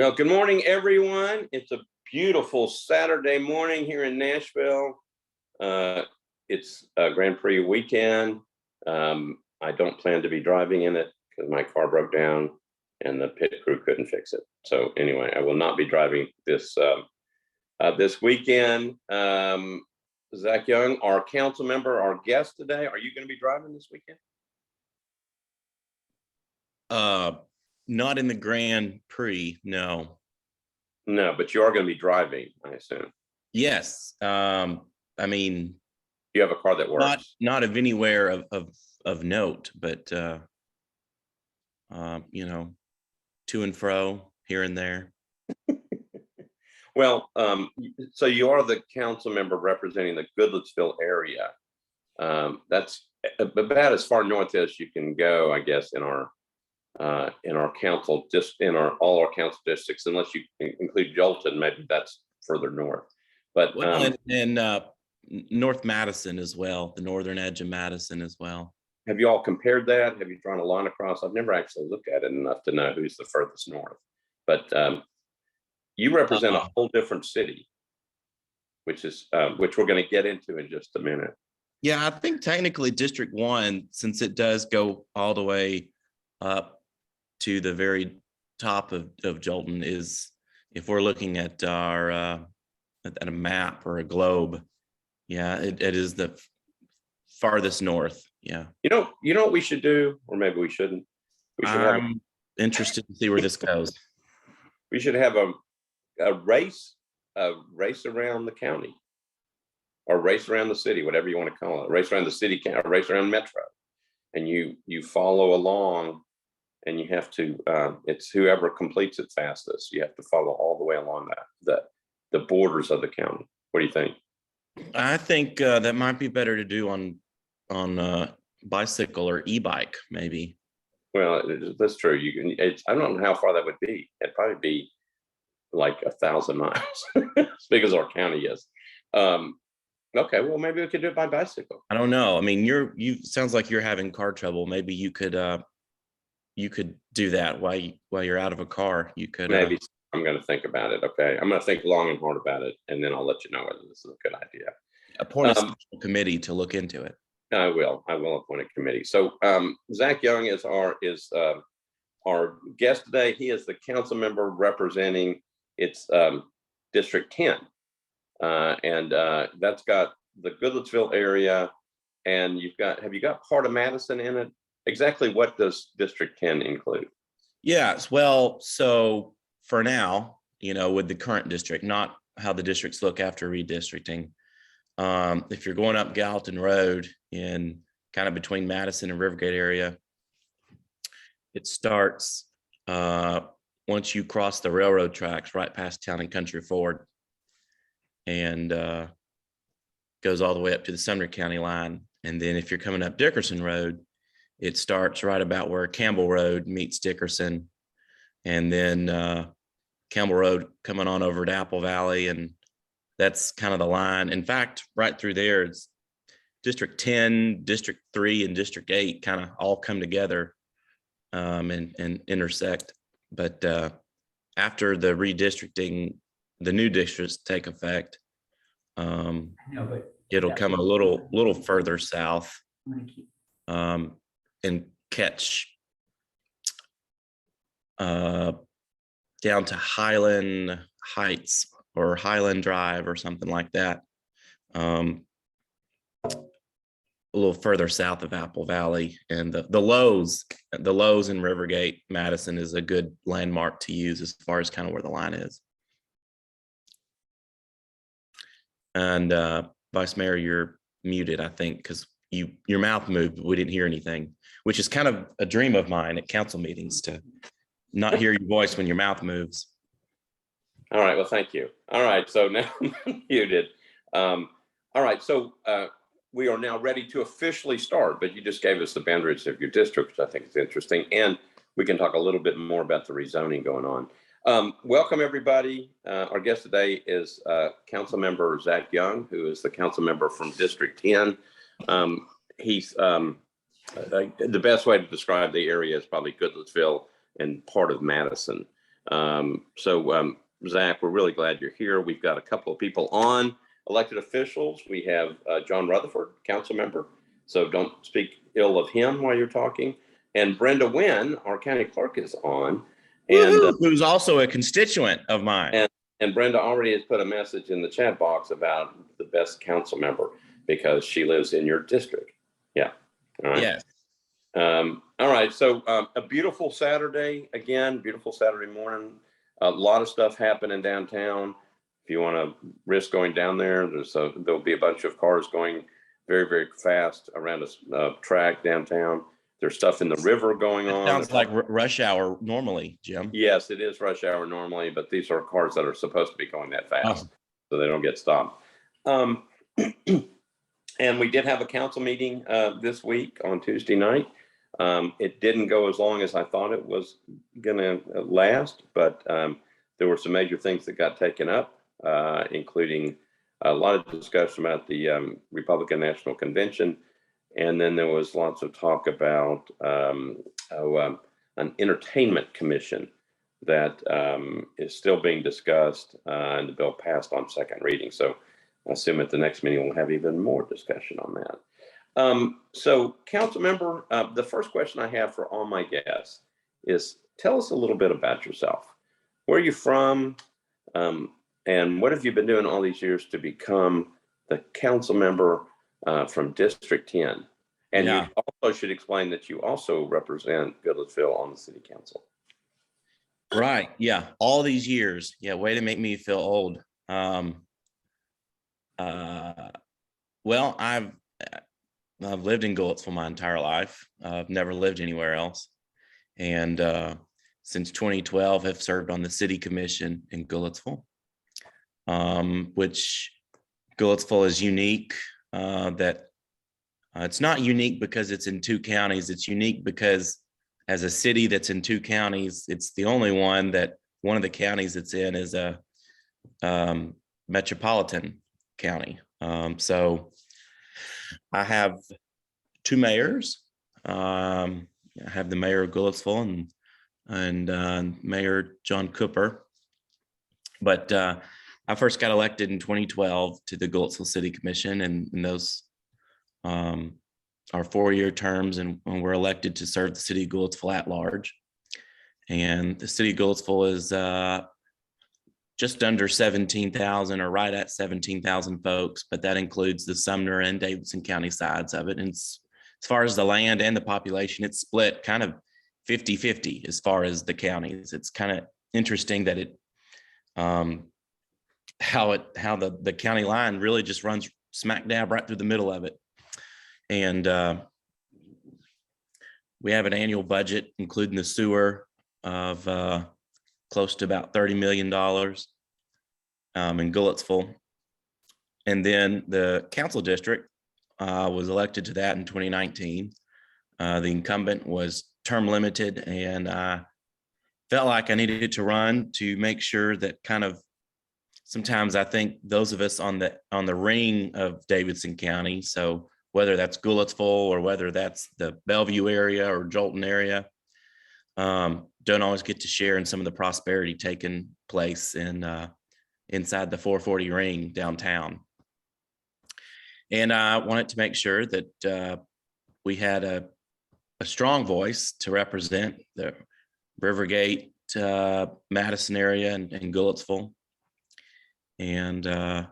Well, good morning, everyone. It's a beautiful Saturday morning here in Nashville. It's a Grand Prix weekend. I don't plan to be driving in it because my car broke down and the pit crew couldn't fix it. So anyway, I will not be driving this this weekend. Zach Young, our council member, our guest today. Are you going to be driving this weekend? Not in the Grand Prix, no. No, but you are going to be driving, I assume. Yes. I mean, you have a car that works. Not of anywhere of note, but you know, to and fro, here and there. Well, so you are the council member representing the Goodlettsville area. That's about as far north as you can go, I guess, in our council, just in all our council districts, unless you include Jolton. Maybe that's further north. But and North Madison as well, the northern edge of Madison as well. Have you all compared that? Have you drawn a line across? I've never actually looked at it enough to know who's the furthest north. But you represent a whole different city, which we're going to get into in just a minute. Yeah, I think technically District 1, since it does go all the way up to the very top of Jolton, is, if we're looking at our at a map or a globe, yeah, it is the farthest north. Yeah. You know what we should do, or maybe we shouldn't. I'm interested to see where this goes. We should have a race around the county, or race around the city, whatever you want to call it. A race around the city, a race around Metro, and you follow along, and you have to. It's whoever completes it fastest. You have to follow all the way along the borders of the county. What do you think? I think that might be better to do on bicycle or e-bike, maybe. Well, that's true. You can. I don't know how far that would be. It'd probably be like 1,000 miles, as big as our county is. Okay, well, maybe we could do it by bicycle. I don't know. I mean, you sounds like you're having car trouble. Maybe you could do that while you're out of a car. You could maybe. I'm going to think about it. Okay, I'm going to think long and hard about it, and then I'll let you know whether this is a good idea. Appoint a special committee to look into it. I will appoint a committee. So Zach Young is our guest today. He is the council member representing District 10, and that's got the Goodlettsville area. And have you got part of Madison in it? Exactly what does District 10 include? Yes, well, so for now, with the current district, not how the districts look after redistricting. If you're going up Gallatin Road in kind of between Madison and Rivergate area, it starts once you cross the railroad tracks right past Town and Country Ford, and goes all the way up to the Sumner County line. And then if you're coming up Dickerson Road, it starts right about where Campbell Road meets Dickerson, and then Campbell Road coming on over to Apple Valley, and that's kind of the line. In fact, right through there, it's District 10, District 3, and District 8 kind of all come together and intersect. But after the redistricting, the new districts take effect, it'll come a little further south and catch down to Highland Heights or Highland Drive or something like that. A little further south of Apple Valley, and the Lowe's in Rivergate, Madison is a good landmark to use as far as kind of where the line is. And Vice Mayor, you're muted, I think, because your mouth moved, but we didn't hear anything, which is kind of a dream of mine at council meetings, to not hear your voice when your mouth moves. All right, well, thank you. All right, so now muted. All right, so we are now ready to officially start, but you just gave us the boundaries of your district, which I think is interesting, and we can talk a little bit more about the rezoning going on. Welcome, everybody. Our guest today is Council Member Zach Young, who is the council member from District 10. He's the best way to describe the area is probably Goodlettsville and part of Madison. Zach, we're really glad you're here. We've got a couple of people on, elected officials. We have John Rutherford, council member, so don't speak ill of him while you're talking. And Brenda Nguyen, our county clerk, is on. And who's also a constituent of mine. And Brenda already has put a message in the chat box about the best council member because she lives in your district. Yeah. All right. Yes. All right. So a beautiful Saturday, again, beautiful Saturday morning. A lot of stuff happening downtown. If you want to risk going down there, there'll be a bunch of cars going very, very fast around a track downtown. There's stuff in the river going on. Sounds like rush hour normally, Jim. Yes, it is rush hour normally, but these are cars that are supposed to be going that fast, so they don't get stopped. And we did have a council meeting this week on Tuesday night. It didn't go as long as I thought it was going to last, but there were some major things that got taken up, including a lot of discussion about the Republican National Convention. And then there was lots of talk about an entertainment commission that is still being discussed, and the bill passed on second reading. So I assume at the next meeting we'll have even more discussion on that. So council member, the first question I have for all my guests is, tell us a little bit about yourself. Where are you from? And what have you been doing all these years to become the council member from District 10? And you also should explain that you also represent Goodlettsville on the city council. Right. Yeah. All these years. Yeah. Way to make me feel old. Well, I've lived in Goodlettsville my entire life. I've never lived anywhere else. And since 2012, have served on the city commission in Goodlettsville, which Goodlettsville is unique. It's not unique because it's in two counties. It's unique because as a city that's in two counties, it's the only one that one of the counties it's in is a metropolitan county. So I have two mayors. I have the mayor of Goodlettsville and Mayor John Cooper. But I first got elected in 2012 to the Goodlettsville City Commission, and those are 4-year terms, and we're elected to serve the city of Goodlettsville at large. And the city of Goodlettsville is just under 17,000 or right at 17,000 folks, but that includes the Sumner and Davidson County sides of it. And as far as the land and the population, it's split kind of 50-50 as far as the counties. It's kind of interesting that it how the county line really just runs smack dab right through the middle of it. And we have an annual budget, including the sewer, of close to about $30 million in Goodlettsville. And then the council district was elected to that in 2019. The incumbent was term limited, and I felt like I needed to run to make sure that kind of sometimes I think those of us on the ring of Davidson County, so whether that's Goodlettsville or whether that's the Bellevue area or Jolton area, don't always get to share in some of the prosperity taking place inside the 440 ring downtown. And I wanted to make sure that we had a strong voice to represent the Rivergate, Madison area and Goodlettsville. And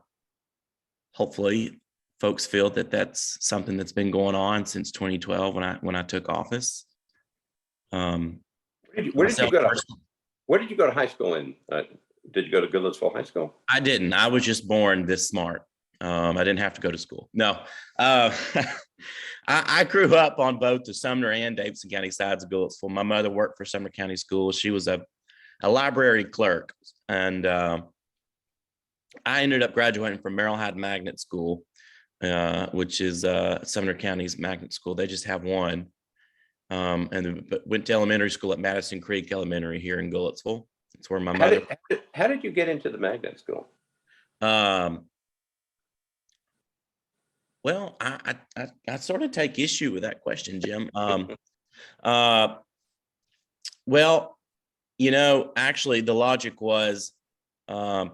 hopefully folks feel that that's something that's been going on since 2012 when I took office. Where did you go to high school in? Did you go to Goodlettsville High School? I didn't. I was just born this smart. I didn't have to go to school. No. I grew up on both the Sumner and Davidson County sides of Goodlettsville. My mother worked for Sumner County Schools. She was a library clerk. And I ended up graduating from Merrill Hyde Magnet School, which is Sumner County's magnet school. They just have one. And went to elementary school at Madison Creek Elementary here in Goodlettsville. That's where my mother. How did you get into the magnet school? Well, I sort of take issue with that question, Jim. Well, Actually the logic was, um,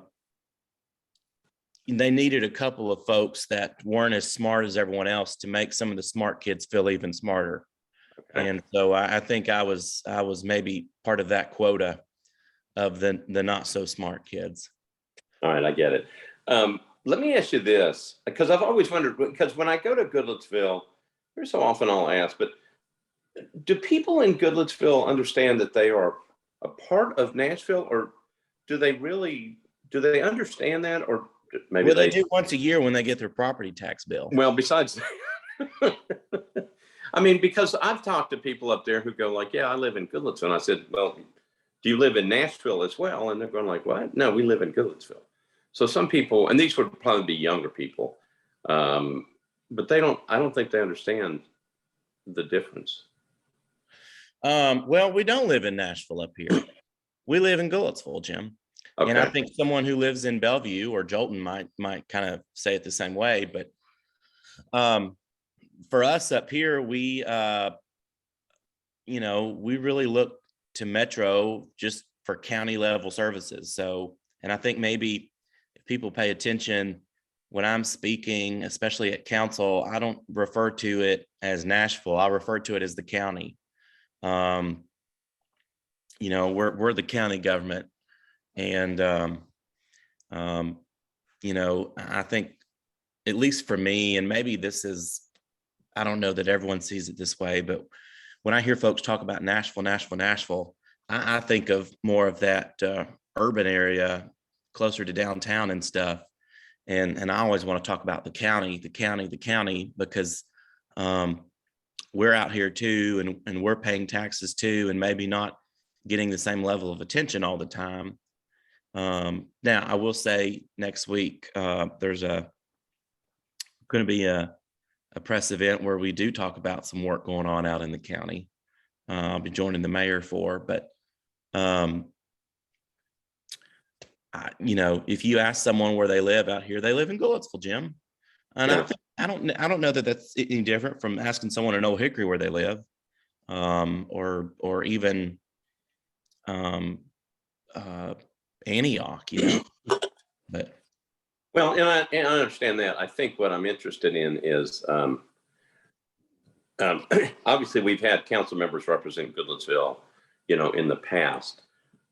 they needed a couple of folks that weren't as smart as everyone else to make some of the smart kids feel even smarter. Okay. And so I think I was maybe part of that quota of the not so smart kids. All right, I get it. Let me ask you this, because I've always wondered, because when I go to Goodlettsville, every so often I'll ask, but do people in Goodlettsville understand that they are a part of Nashville, or do they understand that, or maybe Well, they do once a year when they get their property tax bill. well, besides, I mean, because I've talked to people up there who go like, yeah, I live in Goodlettsville. And I said, well, do you live in Nashville as well? And they're going like, what? No, we live in Goodlettsville. So some people, and these would probably be younger people, but I don't think they understand the difference. Well, we don't live in Nashville up here. We live in Goodlettsville, Jim. Okay. And I think someone who lives in Bellevue or Jolton might kind of say it the same way. But for us up here, we really look to Metro just for county level services. So, and I think maybe if people pay attention when I'm speaking, especially at council, I don't refer to it as Nashville. I refer to it as the county. We're the county government. And, I think, at least for me, and maybe I don't know that everyone sees it this way, but when I hear folks talk about Nashville, I think of more of that urban area closer to downtown and stuff. And I always want to talk about the county, because we're out here too, and we're paying taxes too, and maybe not getting the same level of attention all the time. Now, I will say next week, there's going to be a press event where we do talk about some work going on out in the county. I'll be joining the mayor for, but if you ask someone where they live out here, they live in Goodlettsville, Jim. And Yeah. I don't know that that's any different from asking someone in Old Hickory where they live, or even Antioch, but. Well, and I understand that. I think what I'm interested in is, obviously we've had council members represent Goodlettsville, in the past.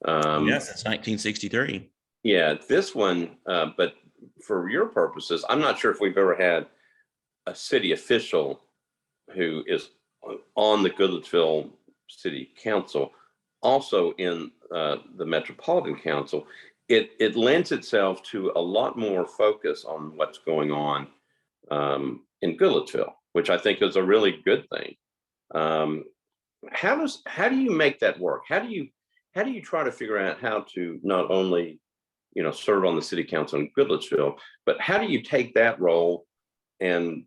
Yes, it's 1963. Yeah, this one, but for your purposes, I'm not sure if we've ever had a city official who is on the Goodlettsville City Council, also in the Metropolitan Council. It lends itself to a lot more focus on what's going on in Goodlettsville, which I think is a really good thing. How do you make that work? How do you try to figure out how to not only serve on the city council in Goodlettsville, but how do you take that role and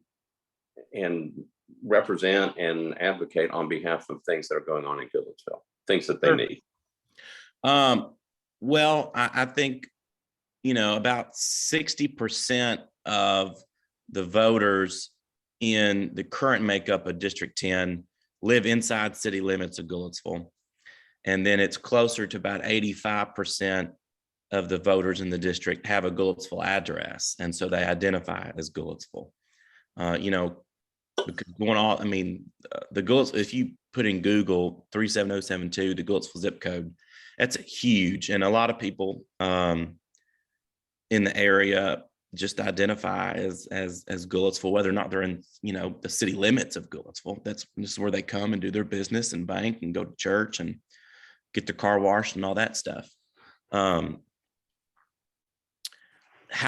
represent and advocate on behalf of things that are going on in Goodlettsville, things that they Sure. need? Well, I think, about 60% of the voters in the current makeup of District 10 live inside city limits of Goodlettsville. And then it's closer to about 85% of the voters in the district have a Goodlettsville address. And so they identify as Goodlettsville. Because going on, the Goodlettsville, if you put in Google 37072, the Goodlettsville zip code, that's huge. And a lot of people in the area just identify as Goodlettsville, whether or not they're in, the city limits of Goodlettsville. This is where they come and do their business and bank and go to church and get their car washed and all that stuff. How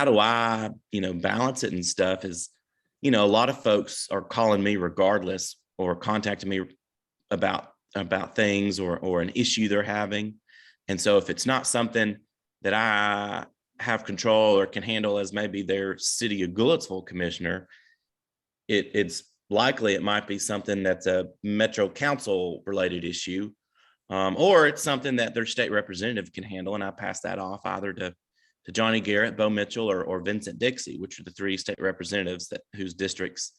do I, balance it and stuff is, a lot of folks are calling me regardless or contacting me about things or an issue they're having. And so if it's not something that I have control or can handle as maybe their city of Goodlettsville commissioner, it's likely it might be something that's a Metro Council related issue, or it's something that their state representative can handle. And I pass that off either to Johnny Garrett, Bo Mitchell, or Vincent Dixie, which are the three state representatives whose districts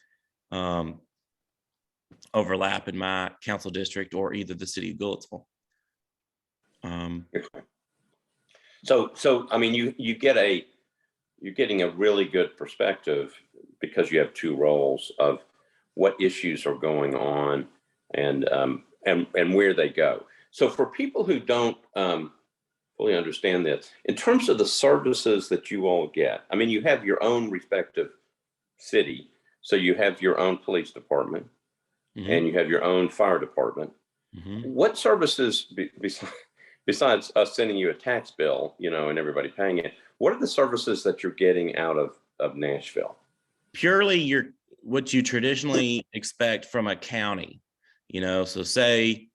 overlap in my council district or either the city of Goodlettsville. So I mean, you're getting a really good perspective because you have two roles of what issues are going on and where they go. So for people who don't fully understand this, in terms of the services that you all get, I mean, you have your own respective city, so you have your own police department and you have your own fire department. What services besides us sending you a tax bill, and everybody paying it, what are the services that you're getting out of Nashville? Purely what you traditionally expect from a county, so say,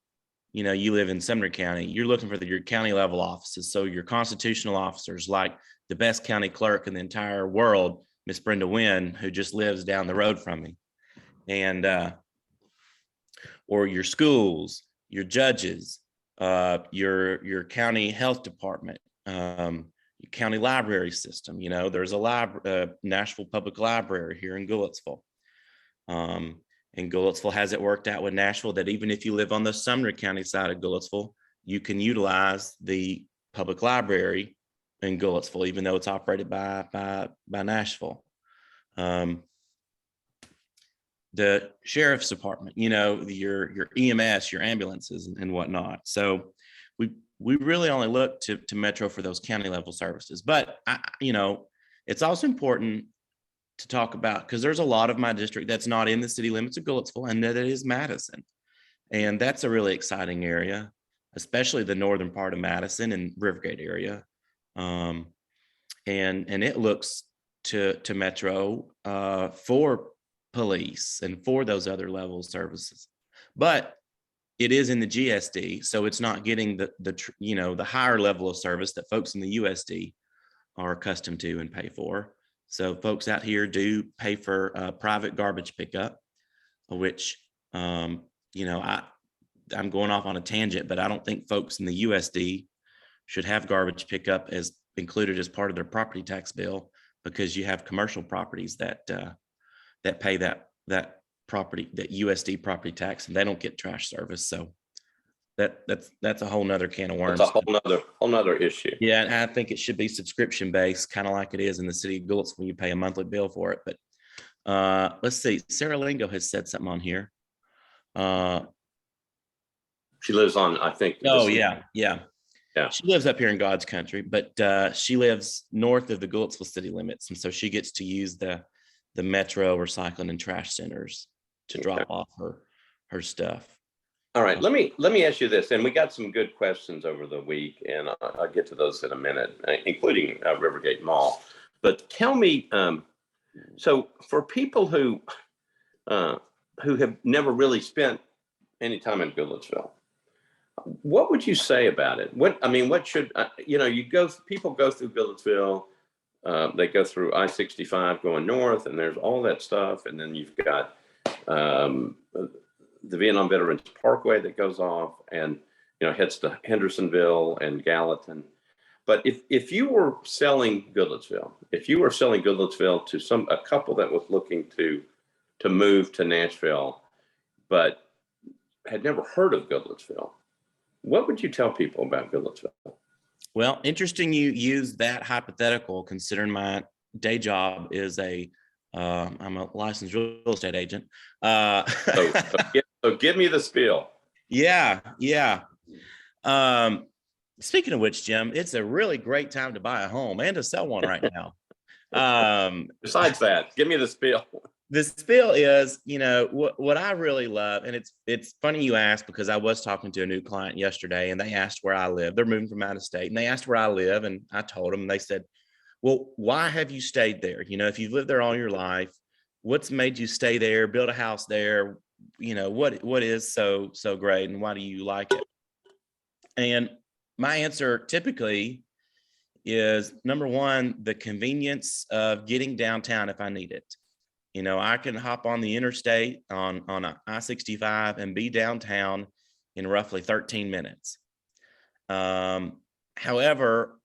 you live in Sumner County, you're looking for your county level offices. So your constitutional officers, like the best county clerk in the entire world, Miss Brenda Nguyen, who just lives down the road from me, and or your schools, your judges, your county health department, your county library system. There's a Nashville Public Library here in Goodlettsville. And Goodlettsville has it worked out with Nashville that even if you live on the Sumner County side of Goodlettsville, you can utilize the public library in Goodlettsville, even though it's operated by Nashville. The sheriff's department, your EMS, your ambulances and whatnot. So we really only look to Metro for those county level services. But it's also important to talk about, because there's a lot of my district that's not in the city limits of Goodlettsville, and that it is Madison. And that's a really exciting area, especially the northern part of Madison and Rivergate area. And it looks to Metro for police and for those other level services. But it is in the GSD, so it's not getting the higher level of service that folks in the USD are accustomed to and pay for. So folks out here do pay for private garbage pickup, which, I'm going off on a tangent, but I don't think folks in the USD should have garbage pickup as included as part of their property tax bill, because you have commercial properties that pay that USD property tax, and they don't get trash service. So that's a whole nother can of worms. That's a whole nother issue. Yeah, and I think it should be subscription based, kind of like it is in the city of Goodlettsville when you pay a monthly bill for it. But let's see, Sarah Lingo has said something on here. She lives on, I think. Oh yeah. She lives up here in God's country, but she lives north of the Goodlettsville city limits, and so she gets to use the Metro recycling and trash centers to drop off her stuff. All right, let me ask you this, and we got some good questions over the week, and I'll get to those in a minute, including Rivergate Mall. But tell me, so for people who have never really spent any time in Goodlettsville, what would you say about it? What should people go through Goodlettsville? They go through I-65 going north, and there's all that stuff, and then you've got the Vietnam Veterans Parkway that goes off and heads to Hendersonville and Gallatin. But if you were selling Goodlettsville, to a couple that was looking to move to Nashville, but had never heard of Goodlettsville, what would you tell people about Goodlettsville? Well, interesting you use that hypothetical, considering my day job is I'm a licensed real estate agent. So give me the spiel. Yeah. Speaking of which, Jim, it's a really great time to buy a home and to sell one right now. Besides that, give me the spiel. The spiel is, what I really love, and it's funny you asked, because I was talking to a new client yesterday, and they asked where I live. They're moving from out of state, and they asked where I live, and I told them, and they said, well, why have you stayed there? If you've lived there all your life, what's made you stay there, build a house there? What is so great, and why do you like it? And my answer typically is, number one, the convenience of getting downtown if I need it. I can hop on the interstate on I-65 and be downtown in roughly 13 minutes. However,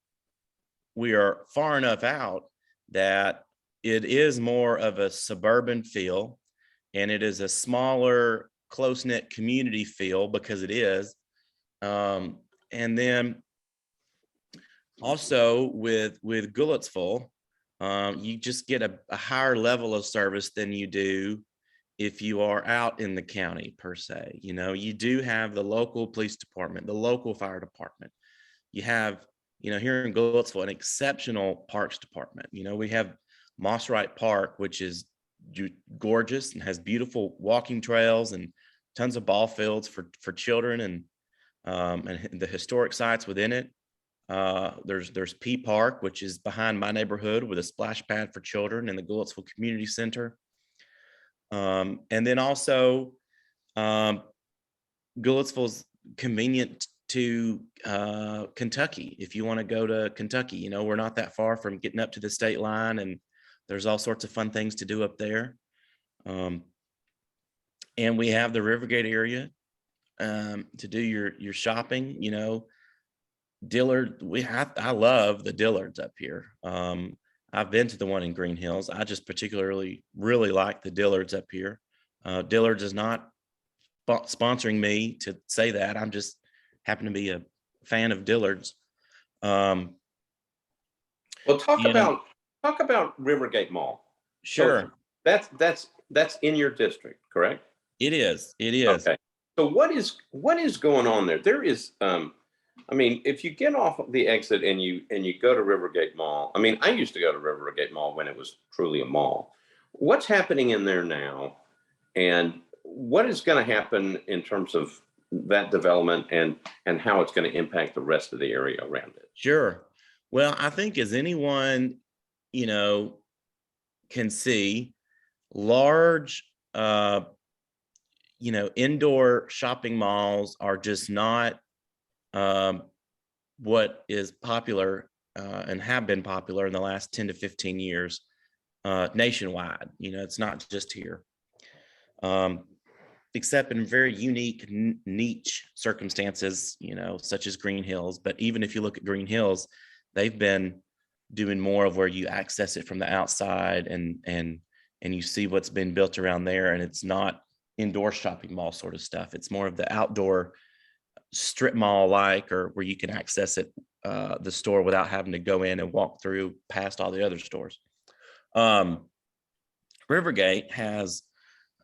we are far enough out that it is more of a suburban feel, and it is a smaller, close-knit community feel, because it is. And then also with Goodlettsville, you just get a higher level of service than you do if you are out in the county per se. You know, you do have the local police department, the local fire department. You have, you know, here in Goodlettsville, an exceptional parks department. You know, we have Moss Wright Park, which is gorgeous and has beautiful walking trails and tons of ball fields for children, and the historic sites within it. There's P Park, which is behind my neighborhood with a splash pad for children in the Goodlettsville Community Center. And then also Goodlettsville's convenient to Kentucky. If you want to go to Kentucky, you know, we're not that far from getting up to the state line, and there's all sorts of fun things to do up there. And we have the Rivergate area to do your shopping. You know, Dillard, I love the Dillards up here. I've been to the one in Green Hills. I just particularly really like the Dillards up here. Dillards is not sponsoring me to say that. I'm just happen to be a fan of Dillards. Well, talk about Rivergate Mall. Sure. So that's in your district, correct? It is. Okay. So what is going on there? There is, I mean, if you get off of the exit and you go to Rivergate Mall, I mean, I used to go to Rivergate Mall when it was truly a mall. What's happening in there now, and what is going to happen in terms of that development and how it's going to impact the rest of the area around it? Sure. Well, I think as anyone, you know, can see, large, you know, indoor shopping malls are just not what is popular and have been popular in the last 10 to 15 years nationwide. You know, it's not just here, except in very unique niche circumstances, you know, such as Green Hills. But even if you look at Green Hills, they've been doing more of where you access it from the outside and you see what's been built around there, and it's not indoor shopping mall sort of stuff. It's more of the outdoor strip mall like, or where you can access it, the store, without having to go in and walk through past all the other stores. Rivergate has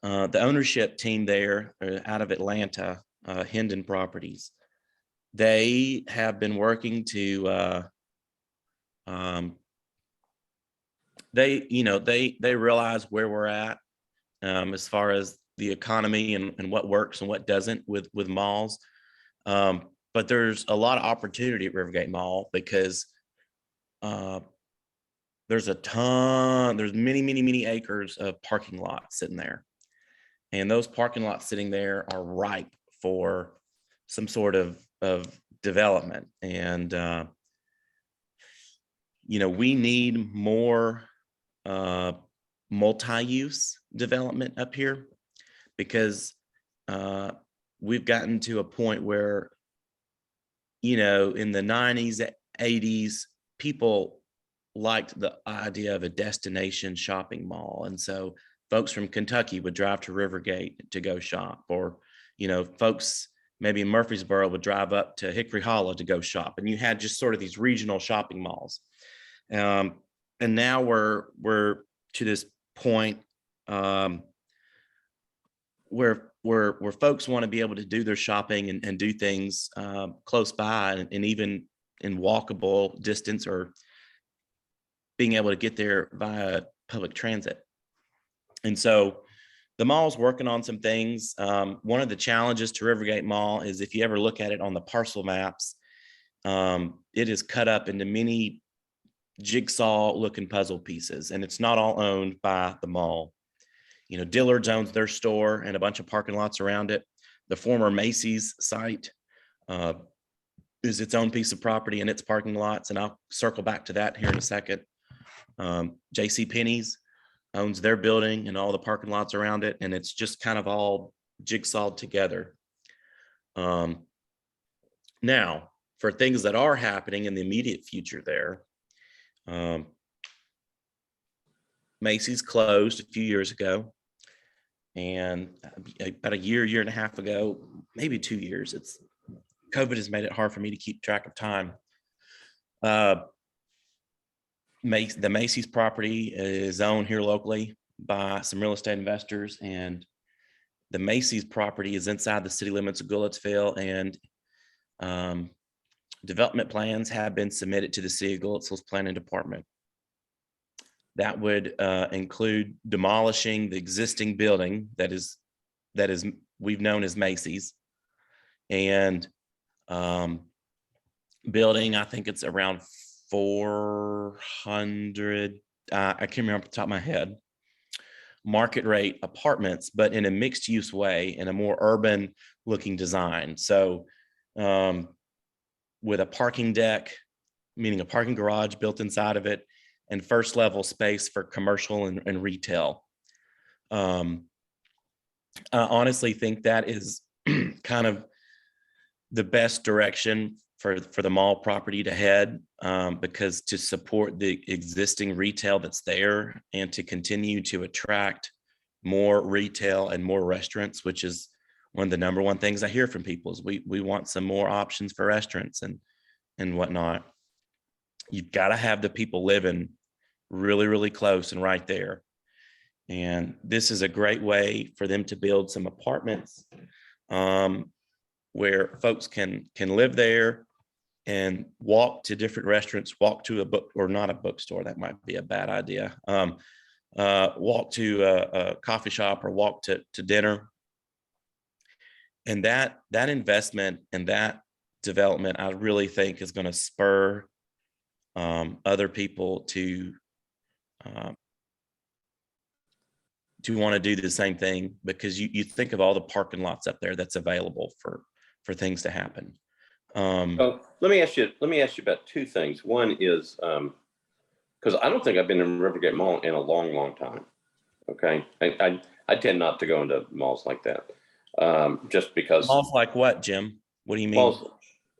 the ownership team there out of Atlanta, Hendon Properties. They have been working to they realize where we're at as far as the economy and what works and what doesn't with malls. But there's a lot of opportunity at Rivergate Mall because there's many acres of parking lots sitting there. And those parking lots sitting there are ripe for some sort of development. And, you know, we need more multi-use development up here, because we've gotten to a point where, you know, in the 90s, 80s, people liked the idea of a destination shopping mall. And so folks from Kentucky would drive to Rivergate to go shop, or, you know, folks maybe in Murfreesboro would drive up to Hickory Hollow to go shop. And you had just sort of these regional shopping malls. And now we're to this point where folks want to be able to do their shopping and do things close by, and even in walkable distance, or being able to get there via public transit. And so the mall's working on some things. One of the challenges to Rivergate Mall is, if you ever look at it on the parcel maps, it is cut up into many jigsaw looking puzzle pieces, and it's not all owned by the mall. You know, Dillard's owns their store and a bunch of parking lots around it. The former Macy's site is its own piece of property and its parking lots, and I'll circle back to that here in a second. J.C. Penney's owns their building and all the parking lots around it, and it's just kind of all jigsawed together. Now, for things that are happening in the immediate future there, Macy's closed a few years ago, and about a year and a half ago, maybe 2 years, COVID has made it hard for me to keep track of time. The Macy's property is owned here locally by some real estate investors, and the Macy's property is inside the city limits of Goodlettsville, and development plans have been submitted to the city of Goodlettsville's planning department. That would include demolishing the existing building that is we've known as Macy's, and building, I think it's around 400, I can't remember off the top of my head, market rate apartments, but in a mixed use way, in a more urban looking design. So with a parking deck, meaning a parking garage built inside of it, and first level space for commercial and retail. I honestly think that is kind of the best direction for the mall property to head, because to support the existing retail that's there and to continue to attract more retail and more restaurants, which is one of the number one things I hear from people, is we want some more options for restaurants and whatnot. You've got to have the people living really, really close and right there. And this is a great way for them to build some apartments where folks can live there and walk to different restaurants, walk to a book, or not a bookstore, that might be a bad idea. Walk to a coffee shop or walk to dinner. And that investment and that development, I really think, is going to spur other people to want to do the same thing, because you think of all the parking lots up there that's available for things to happen. Well, let me ask you about two things. One is, because I don't think I've been in Rivergate Mall in a long time. Okay. I tend not to go into malls like that. Just because. Malls like what, Jim? What do you mean? Malls,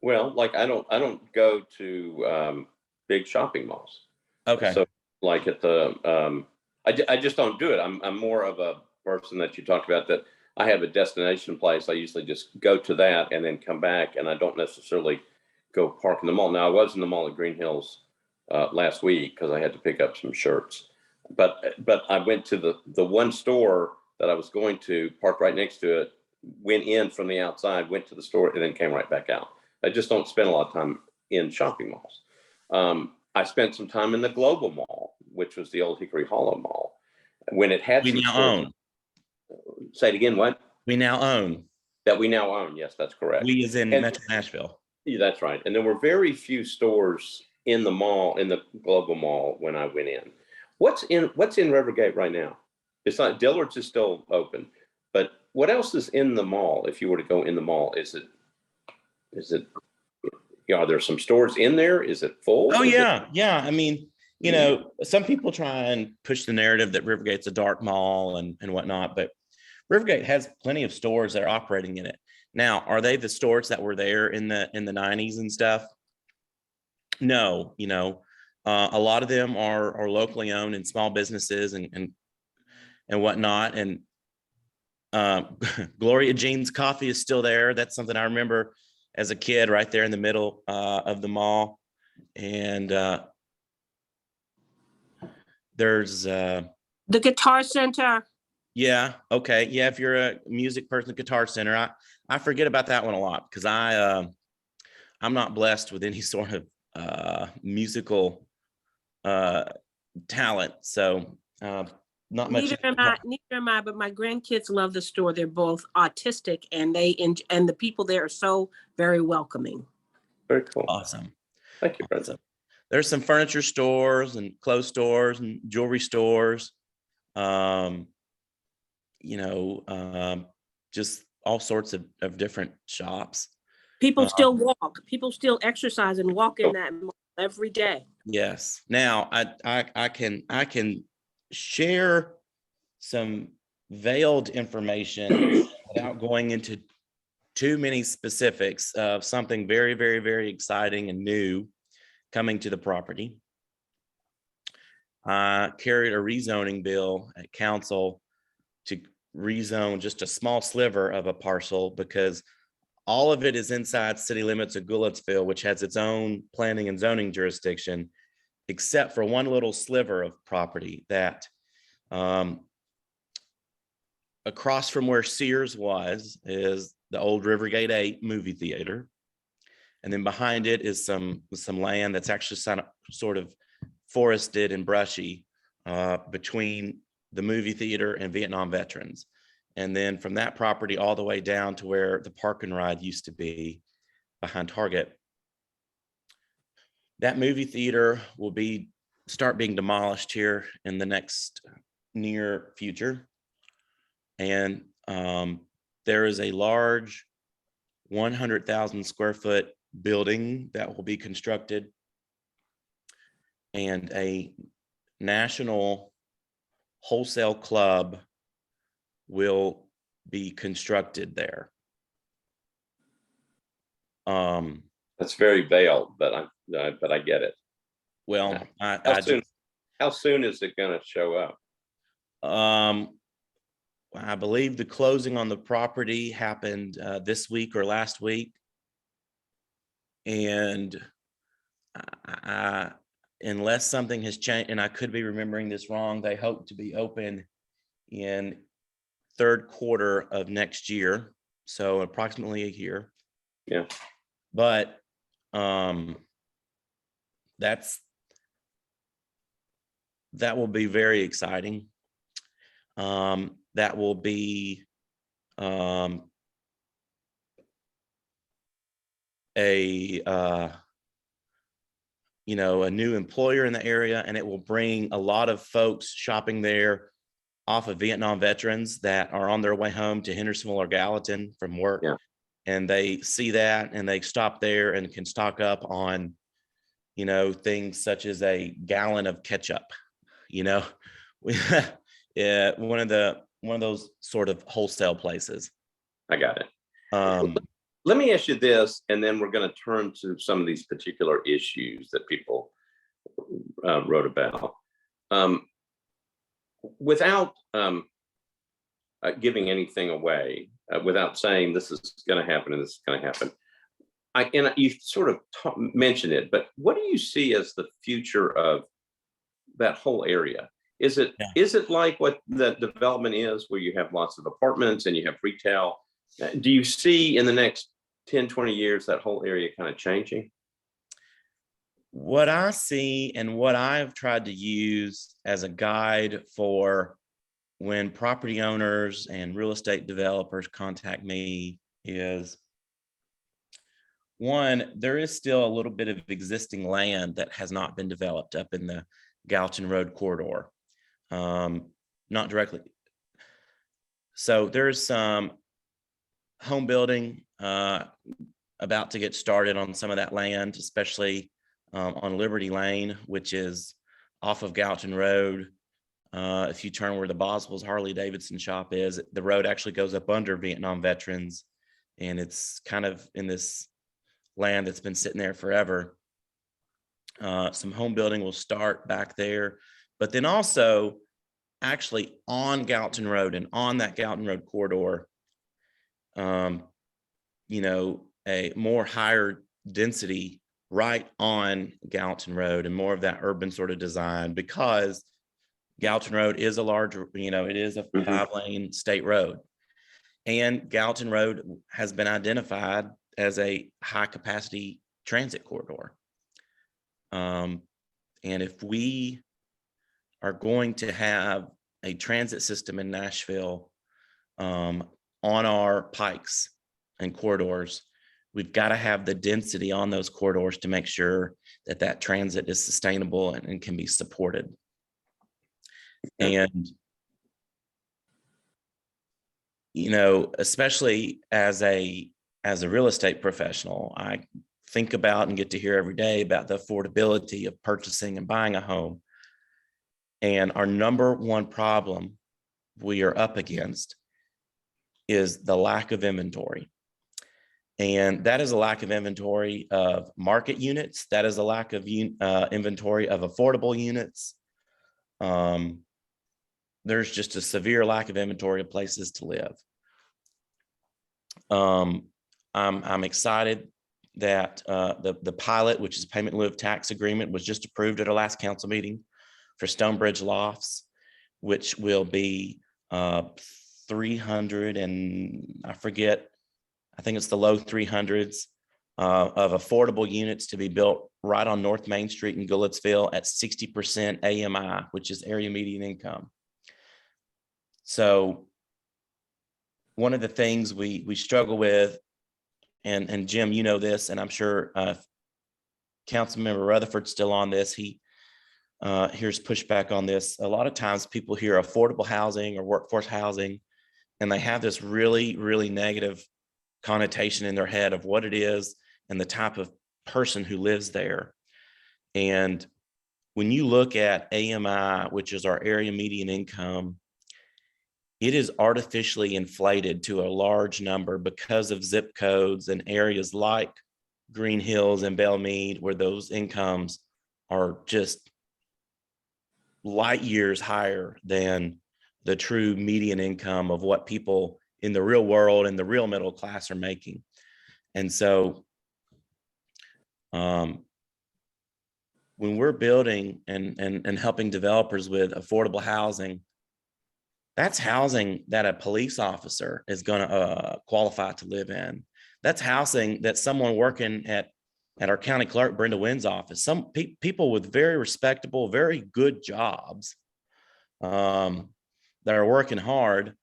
well, like I don't go to big shopping malls. Okay. So like at the, I just don't do it. I'm more of a person that you talked about, that I have a destination place. I usually just go to that and then come back, and I don't necessarily go park in the mall. Now, I was in the mall at Green Hills last week because I had to pick up some shirts, but I went to the one store that I was going to, parked right next to it, went in from the outside, went to the store, and then came right back out. I just don't spend a lot of time in shopping malls. I spent some time in the Global Mall, which was the old Hickory Hollow Mall, when it had. We now own. Say it again. What? We now own. That we now own. Yes, that's correct. We is in Metro Nashville. Yeah, that's right. And there were very few stores in the mall, in the Global Mall, when I went in. What's in Rivergate right now? It's not, Dillard's is still open, but what else is in the mall? If you were to go in the mall, is it, are there some stores in there? Is it full? Oh, yeah. Yeah. I mean, you know, some people try and push the narrative that Rivergate's a dark mall and whatnot, but Rivergate has plenty of stores that are operating in it. Now, are they the stores that were there in the 90s and stuff? No, you know, a lot of them are locally owned and small businesses and whatnot. And Gloria Jean's Coffee is still there. That's something I remember as a kid, right there in the middle of the mall. And there's the Guitar Center. Yeah. Okay. Yeah. If you're a music person, the Guitar Center, I forget about that one a lot, because I'm not blessed with any sort of musical talent. So not much. Neither am I, but my grandkids love the store. They're both autistic, and and the people there are so very welcoming. Very cool. Awesome. Thank you, Brenda. There's some furniture stores and clothes stores and jewelry stores. You know, just all sorts of different shops. People still walk. People still exercise and walk in that mall every day. Yes. Now I can share some veiled information without going into too many specifics of something very, very, very exciting and new coming to the property. I carried a rezoning bill at council to rezone just a small sliver of a parcel, because all of it is inside city limits of Goodlettsville, which has its own planning and zoning jurisdiction, except for one little sliver of property that across from where Sears was is the old Rivergate 8 movie theater. And then behind it is some land that's actually sort of forested and brushy between the movie theater and Vietnam veterans. And then from that property all the way down to where the park and ride used to be behind Target. That movie theater will start being demolished here in the next near future. And there is a large 100,000 square foot building that will be constructed, and a national wholesale club will be constructed there. That's very veiled, but I get it. Well, How soon is it going to show up? I believe the closing on the property happened this week or last week. And unless something has changed, and I could be remembering this wrong, they hope to be open in third quarter of next year. So approximately a year. Yeah. But that will be very exciting. That will be a new employer in the area, and it will bring a lot of folks shopping there off of Vietnam veterans that are on their way home to Hendersonville or Gallatin from work. Yeah. And they see that and they stop there and can stock up on, things such as a gallon of ketchup, yeah, one of those sort of wholesale places. I got it. Let me ask you this, and then we're going to turn to some of these particular issues that people wrote about. Without giving anything away, without saying this is going to happen and this is going to happen, and you sort of mentioned it, but what do you see as the future of that whole area? Is it like what the development is, where you have lots of apartments and you have retail? Do you see in the next 10, 20 years that whole area kind of changing? What I see and what I've tried to use as a guide for when property owners and real estate developers contact me is, one, there is still a little bit of existing land that has not been developed up in the Gallatin Road corridor. Not directly. So there's some home building about to get started on some of that land, especially on Liberty Lane, which is off of Gallatin Road. If you turn where the Boswell's Harley Davidson shop is, the road actually goes up under Vietnam veterans, and it's kind of in this land that's been sitting there forever. Some home building will start back there, but then also actually on Gallatin Road and on that Gallatin Road corridor, a more higher density right on Gallatin Road and more of that urban sort of design, because Gallatin Road is a large, it is a 5-lane state road, and Gallatin Road has been identified as a high capacity transit corridor. And if we are going to have a transit system in Nashville on our pikes and corridors, we've got to have the density on those corridors to make sure that transit is sustainable and can be supported. And, especially as a real estate professional, I think about and get to hear every day about the affordability of purchasing and buying a home. And our number one problem we are up against is the lack of inventory. And that is a lack of inventory of market units. That is a lack of inventory of affordable units. There's just a severe lack of inventory of places to live. I'm excited that the pilot, which is payment in lieu of tax agreement, was just approved at our last council meeting for Stonebridge Lofts, which will be 300 and I forget, I think it's the low 300s of affordable units to be built right on North Main Street in Goodlettsville at 60% AMI, which is area median income. So one of the things we struggle with, and Jim, you know this, and I'm sure Councilmember Rutherford's still on this. He here's pushback on this. A lot of times people hear affordable housing or workforce housing, and they have this really, really negative connotation in their head of what it is and the type of person who lives there. And when you look at AMI, which is our area median income, it is artificially inflated to a large number because of zip codes and areas like Green Hills and Belmead, where those incomes are just light years higher than the true median income of what people in the real world and the real middle class are making. And so when we're building and helping developers with affordable housing, that's housing that a police officer is going to qualify to live in. That's housing that someone working at our county clerk, Brenda Nguyen's office, some people with very respectable, very good jobs that are working hard,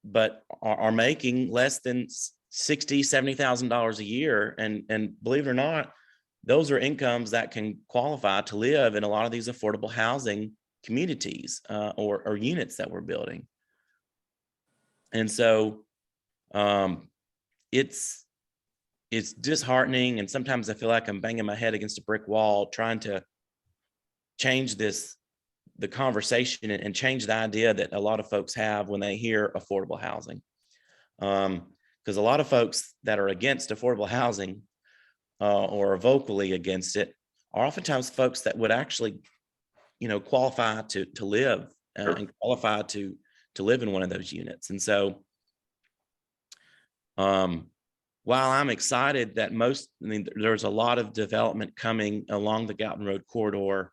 but are making less than $60,000, $70,000 a year. And believe it or not, those are incomes that can qualify to live in a lot of these affordable housing communities or units that we're building. And so it's disheartening. And sometimes I feel like I'm banging my head against a brick wall, trying to change the conversation and change the idea that a lot of folks have when they hear affordable housing. Because a lot of folks that are against affordable housing or are vocally against it are oftentimes folks that would actually, qualify to live and qualify to live in one of those units. And so while I'm excited that there's a lot of development coming along the Galton Road corridor,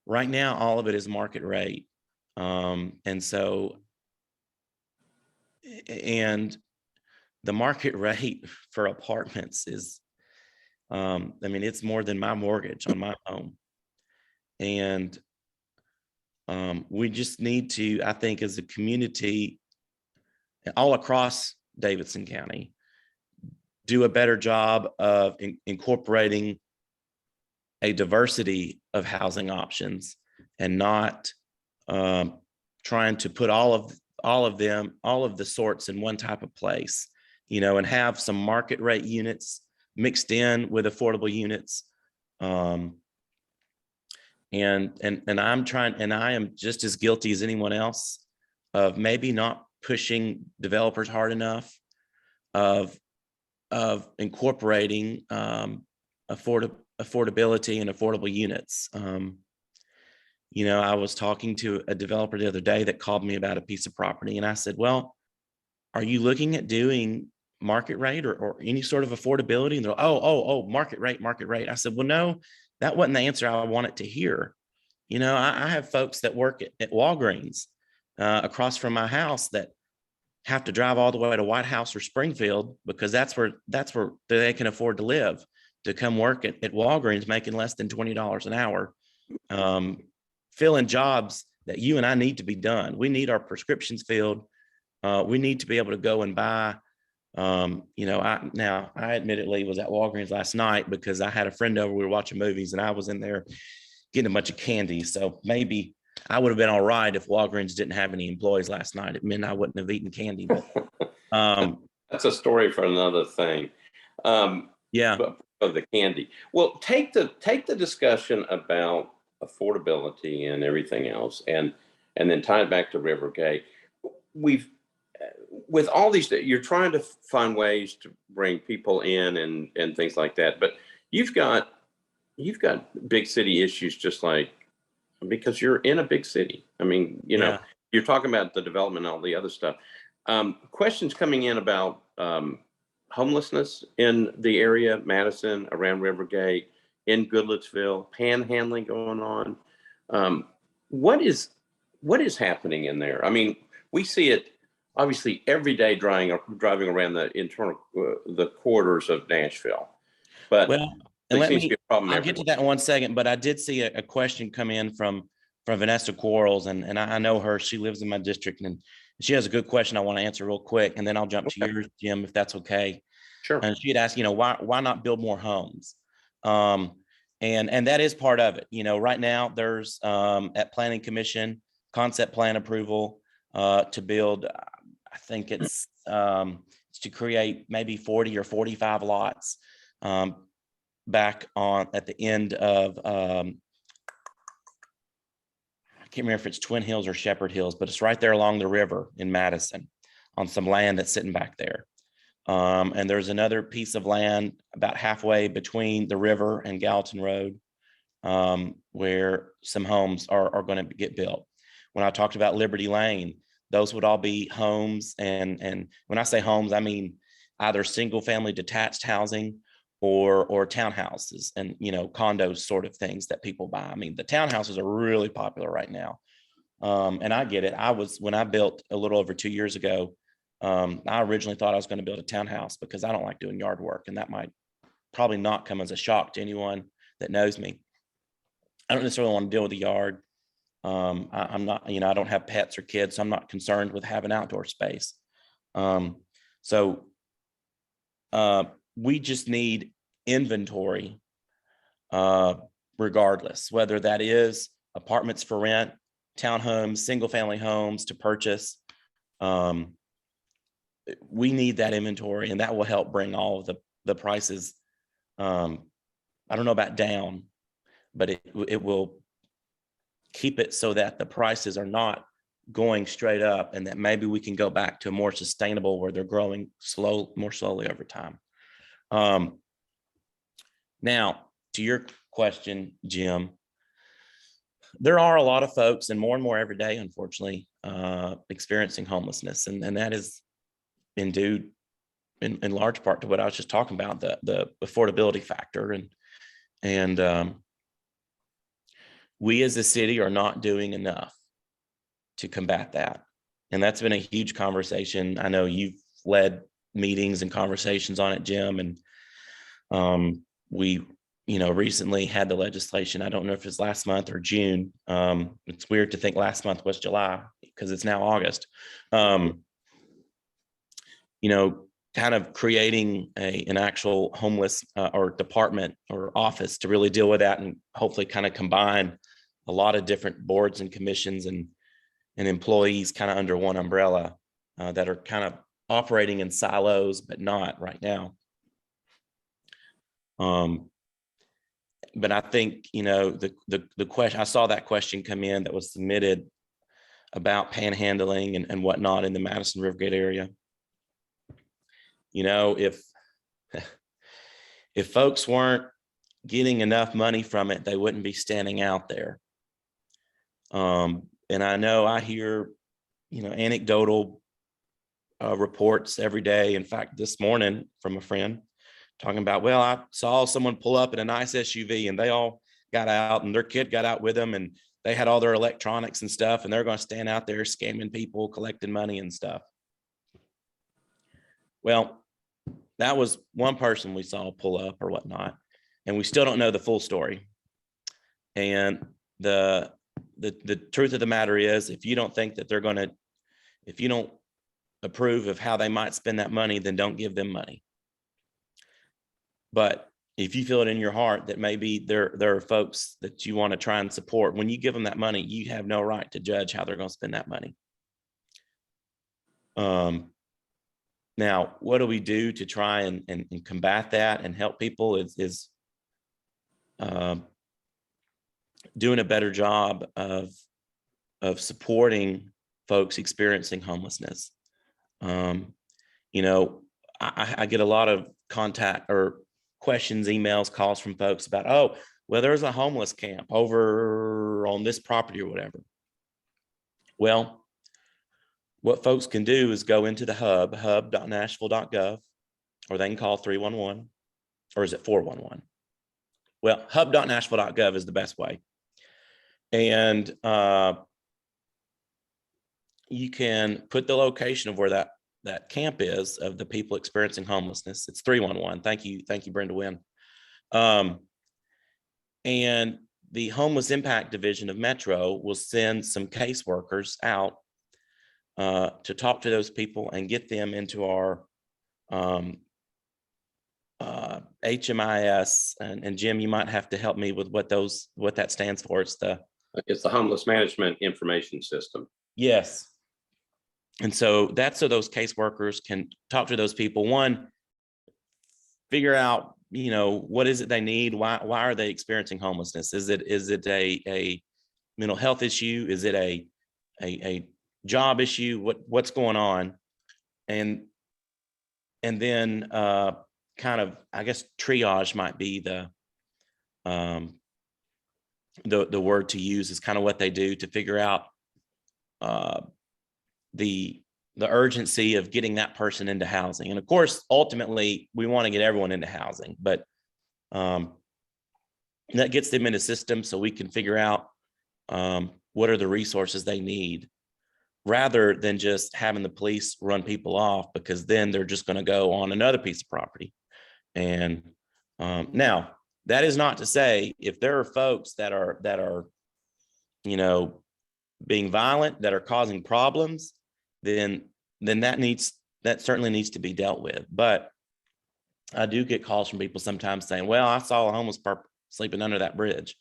right now, all of it is market rate. And the market rate for apartments is, it's more than my mortgage on my home. And we just need to, I think, as a community all across Davidson County, do a better job of incorporating a diversity of housing options and not trying to put all of the sorts in one type of place, and have some market rate units mixed in with affordable units. And I am just as guilty as anyone else of maybe not pushing developers hard enough of incorporating affordability and affordable units. I was talking to a developer the other day that called me about a piece of property, and I said, well, are you looking at doing market rate or any sort of affordability? And they're like, market rate. I said, well, no, that wasn't the answer I wanted to hear. I have folks that work at Walgreens across from my house that have to drive all the way to White House or Springfield because that's where they can afford to live, to come work at Walgreens making less than $20 an hour, filling jobs that you and I need to be done. We need our prescriptions filled. We need to be able to go and buy. I admittedly was at Walgreens last night because I had a friend over. We were watching movies, and I was in there getting a bunch of candy. So maybe I would have been all right if Walgreens didn't have any employees last night. It meant I wouldn't have eaten candy. But that's a story for another thing. Yeah. Of the candy. Well, take the discussion about affordability and everything else, and then tie it back to Rivergate. With all these, you're trying to find ways to bring people in and things like that, but you've got big city issues, just like, because you're in a big city. You're talking about the development and all the other stuff. Questions coming in about homelessness in the area, Madison, around Rivergate, in Goodlettsville, panhandling going on. What is happening in there? I mean, we see it obviously every day driving around the internal the corridors of Nashville, but Well, there and seems to be a problem I'll get to that in one second, but I did see a question come in from Vanessa Quarles, and I know her. She lives in my district, and she has a good question I want to answer real quick, and then I'll jump to yours, Jim, if that's okay. Sure. And she had asked, why not build more homes? And that is part of it. Right now there's at Planning Commission concept plan approval to build. I think it's to create maybe 40 or 45 lots back at the end of I can't remember if it's Twin Hills or Shepherd Hills, but it's right there along the river in Madison on some land that's sitting back there. And there's another piece of land about halfway between the river and Gallatin Road where some homes are going to get built. When I talked about Liberty Lane, those would all be homes. And when I say homes, I mean either single family detached housing or townhouses and, condos sort of things that people buy. I mean, the townhouses are really popular right now. And I get it. When I built a little over 2 years ago, I originally thought I was going to build a townhouse because I don't like doing yard work. And that might probably not come as a shock to anyone that knows me. I don't necessarily want to deal with the yard. I'm not, I don't have pets or kids, so I'm not concerned with having outdoor space. So we just need inventory, regardless, whether that is apartments for rent, townhomes, single family homes to purchase. We need that inventory, and that will help bring all of the prices. I don't know about down, but it will keep it so that the prices are not going straight up, and that maybe we can go back to a more sustainable where they're growing more slowly over time. Now, to your question, Jim, there are a lot of folks, and more every day, unfortunately, experiencing homelessness, and that is due in large part to what I was just talking about, the affordability factor, and we as a city are not doing enough to combat that. And that's been a huge conversation. I know you've led meetings and conversations on it, Jim, and we recently had the legislation. I don't know if it's last month or June. It's weird to think last month was July because it's now August. Kind of creating an actual homeless or department or office to really deal with that, and hopefully kind of combine a lot of different boards and commissions and employees kind of under one umbrella that are kind of operating in silos, but not right now. But I think, the question, I saw that question come in that was submitted about panhandling and whatnot in the Madison Rivergate area. If folks weren't getting enough money from it, they wouldn't be standing out there. And I know I hear, anecdotal reports every day. In fact, this morning from a friend talking about, well, I saw someone pull up in a nice SUV and they all got out and their kid got out with them and they had all their electronics and stuff, and they're going to stand out there scamming people, collecting money and stuff. Well, that was one person we saw pull up or whatnot, and we still don't know the full story. And the truth of the matter is, if you don't think that if you don't approve of how they might spend that money, then don't give them money. But if you feel it in your heart that maybe there are folks that you want to try and support, when you give them that money, you have no right to judge how they're going to spend that money. Now, what do we do to try and combat that and help people is doing a better job of supporting folks experiencing homelessness. I get a lot of contact or questions, emails, calls from folks about, oh, well, there's a homeless camp over on this property or whatever. Well, what folks can do is go into the hub.nashville.gov or they can call 311, or is it 411? Well, hub.nashville.gov is the best way. And you can put the location of where that camp is of the people experiencing homelessness. It's 311. Thank you, Brenda Nguyen. And the Homeless Impact Division of Metro will send some caseworkers out to talk to those people and get them into our HMIS. And Jim, you might have to help me with what that stands for. It's the Homeless Management Information System. Yes. And so that's so those caseworkers can talk to those people. One, figure out, what is it they need? Why are they experiencing homelessness? Is it a mental health issue? Is it a job issue? What's going on? And then kind of, I guess, triage might be the word to use, is kind of what they do to figure out the urgency of getting that person into housing. And of course, ultimately, we want to get everyone into housing, but that gets them into systems so we can figure out what are the resources they need, rather than just having the police run people off, because then they're just going to go on another piece of property. And now, that is not to say if there are folks that are being violent, that are causing problems, then that certainly needs to be dealt with. But I do get calls from people sometimes saying, well, I saw a homeless person sleeping under that bridge.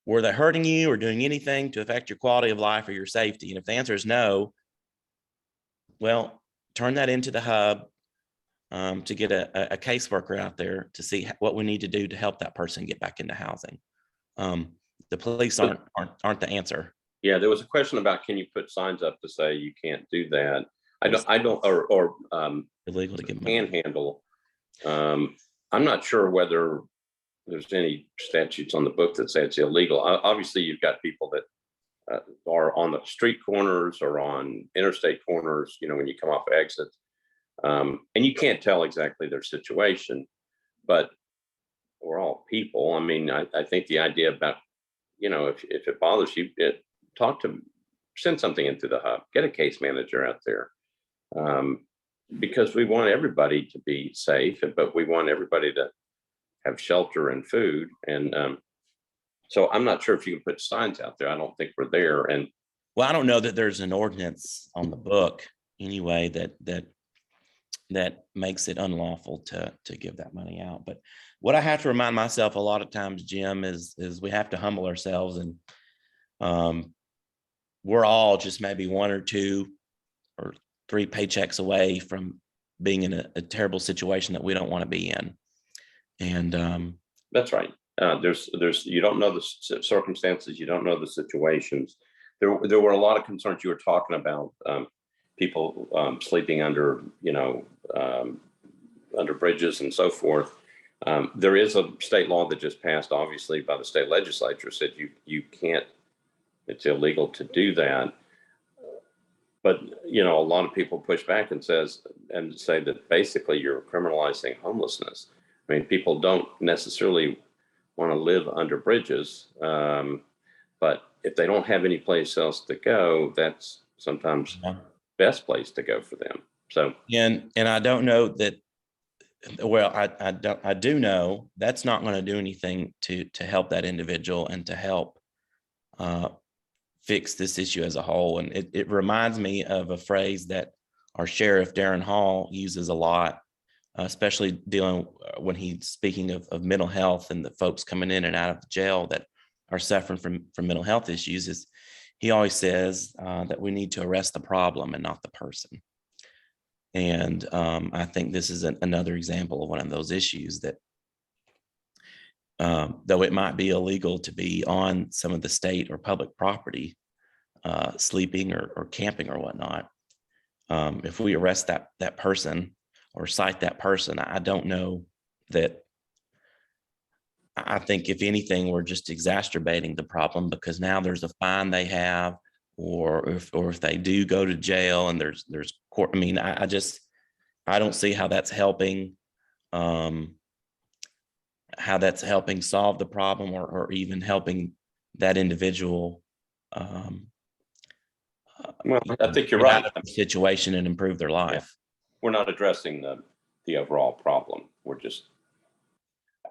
Were they hurting you or doing anything to affect your quality of life or your safety? And if the answer is no, well, turn that into the hub to get a caseworker out there to see what we need to do to help that person get back into housing. The police aren't the answer. Yeah, there was a question about, can you put signs up to say you can't do that? I don't, or illegal to give them panhandle. I'm not sure whether there's any statutes on the book that say it's illegal. Obviously, you've got people that are on the street corners or on interstate corners, when you come off exits, and you can't tell exactly their situation, but we're all people. I mean, I think the idea about, if it bothers you, send something into the hub, get a case manager out there, because we want everybody to be safe, but we want everybody to have shelter and food. And so I'm not sure if you can put signs out there. I don't think we're there. And well, I don't know that there's an ordinance on the book anyway that makes it unlawful to give that money out. But what I have to remind myself a lot of times, Jim, is we have to humble ourselves, and we're all just maybe 1 or 2 or 3 paychecks away from being in a terrible situation that we don't want to be in. And that's right. There's you don't know the circumstances, you don't know the situations. There were a lot of concerns you were talking about, people sleeping under under bridges and so forth. There is a state law that just passed, obviously, by the state legislature, said you can't. It's illegal to do that. But, a lot of people push back and say that basically you're criminalizing homelessness. I mean, people don't necessarily want to live under bridges, but if they don't have any place else to go, that's sometimes the best place to go for them. So, and I don't know that. Well, I do know that's not going to do anything to help that individual and to help fix this issue as a whole. And it reminds me of a phrase that our sheriff, Darren Hall, uses a lot, especially dealing when he's speaking of mental health and the folks coming in and out of the jail that are suffering from mental health issues. Is he always says that we need to arrest the problem and not the person. And I think this is another example of one of those issues that, though it might be illegal to be on some of the state or public property, sleeping or camping or whatnot, if we arrest that person or cite that person, I don't know that. I think if anything, we're just exacerbating the problem, because now there's a fine they have, or if they do go to jail and there's court. I mean, I I don't see how that's helping, solve the problem, or even helping that individual Well, I think you're get right. out of the situation and improve their life. We're not addressing the overall problem. We're just,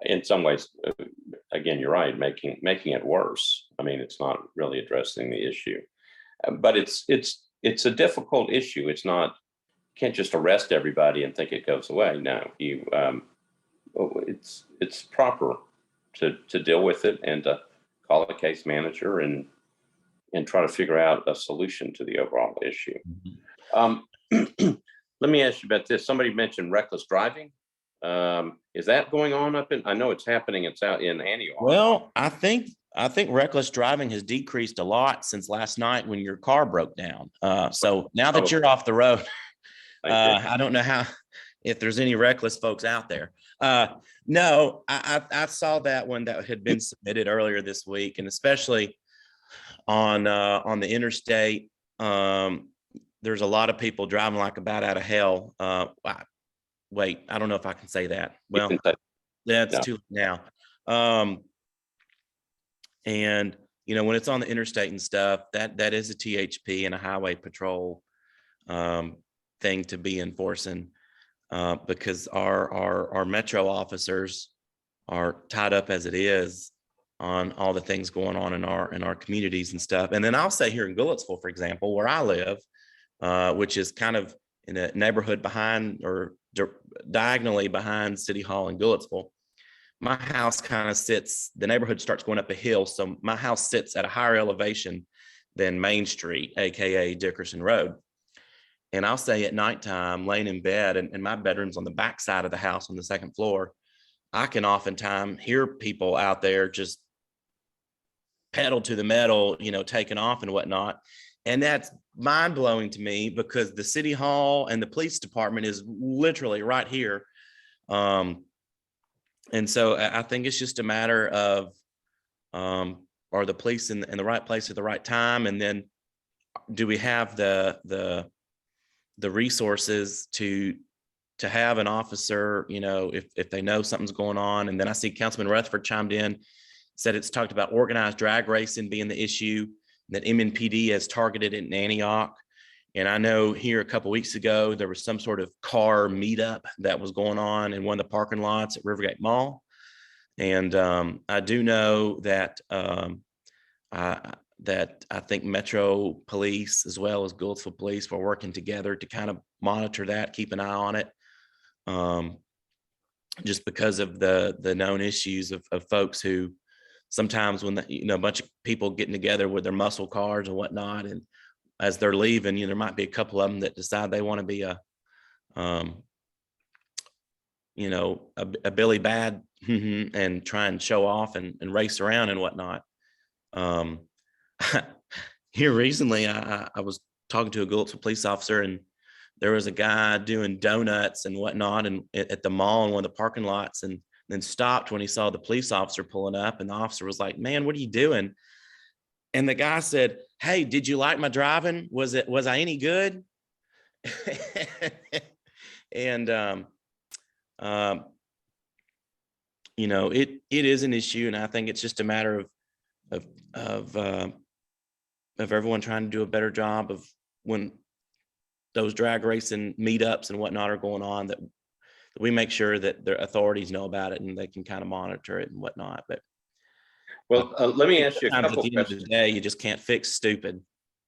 in some ways, again, you're right, making it worse. I mean, it's not really addressing the issue, but it's a difficult issue. It's not, you can't just arrest everybody and think it goes away. No, it's proper to deal with it and to call a case manager and try to figure out a solution to the overall issue. Let me ask you about this. Somebody mentioned reckless driving. Is that going on up in? I know it's happening. It's out in Antioch. Well, I think reckless driving has decreased a lot since last night when your car broke down. So now that you're off the road, I don't know if there's any reckless folks out there. No, I saw that one that had been submitted earlier this week, and especially on the interstate. There's a lot of people driving like a bat out of hell. Wait, I don't know if I can say that. Well, that's too late now. And when it's on the interstate and stuff, that is a THP and a highway patrol thing to be enforcing, because our metro officers are tied up as it is on all the things going on in our communities and stuff. And then I'll say here in Goodlettsville, for example, where I live, which is kind of in a neighborhood behind, or diagonally behind City Hall in Goodlettsville, my house kind of sits, the neighborhood starts going up a hill. So my house sits at a higher elevation than Main Street, AKA Dickerson Road. And I'll say at nighttime, laying in bed, and my bedroom's on the back side of the house on the second floor, I can oftentimes hear people out there just pedal to the metal, taking off and whatnot. And that's mind blowing to me, because the city hall and the police department is literally right here. And so I think it's just a matter of, are the police in the right place at the right time? And then do we have the resources to have an officer, if they know something's going on? And then I see Councilman Rutherford chimed in, said it's talked about organized drag racing being the issue that MNPD has targeted in Antioch. And I know here a couple of weeks ago, there was some sort of car meetup that was going on in one of the parking lots at Rivergate Mall. And I do know that I think Metro Police as well as Goodlettsville Police were working together to kind of monitor that, keep an eye on it, just because of the known issues of folks who sometimes, when a bunch of people getting together with their muscle cars and whatnot, and as they're leaving, there might be a couple of them that decide they want to be a Billy Bad and try and show off and race around and whatnot. Here recently, I was talking to a Goodlettsville police officer, and there was a guy doing donuts and whatnot and at the mall in one of the parking lots, and then stopped when he saw the police officer pulling up, and the officer was like, "Man, what are you doing?" And the guy said, "Hey, did you like my driving? Was I any good?" And it is an issue, and I think it's just a matter of everyone trying to do a better job of when those drag racing meetups and whatnot are going on, that we make sure that their authorities know about it and they can kind of monitor it and whatnot. But let me ask you a couple at the end of the day, you just can't fix stupid.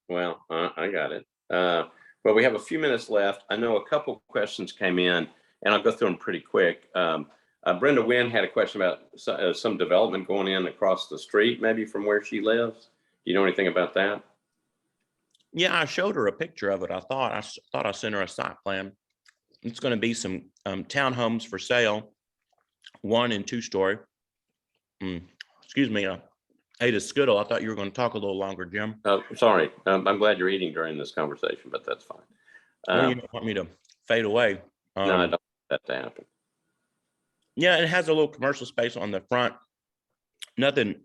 Well, I got it. Well, we have a few minutes left. I know a couple questions came in, and I'll go through them pretty quick. Brenda Nguyen had a question about some development going in across the street, maybe from where she lives. Do you know anything about that? Yeah, I showed her a picture of it. I thought I sent her a site plan. It's going to be some townhomes for sale, 1 and 2 story. Excuse me, I ate a Skittle. I thought you were going to talk a little longer, Jim. Sorry, I'm glad you're eating during this conversation, but that's fine. You don't want me to fade away? No, I don't want that to happen. Yeah, it has a little commercial space on the front. Nothing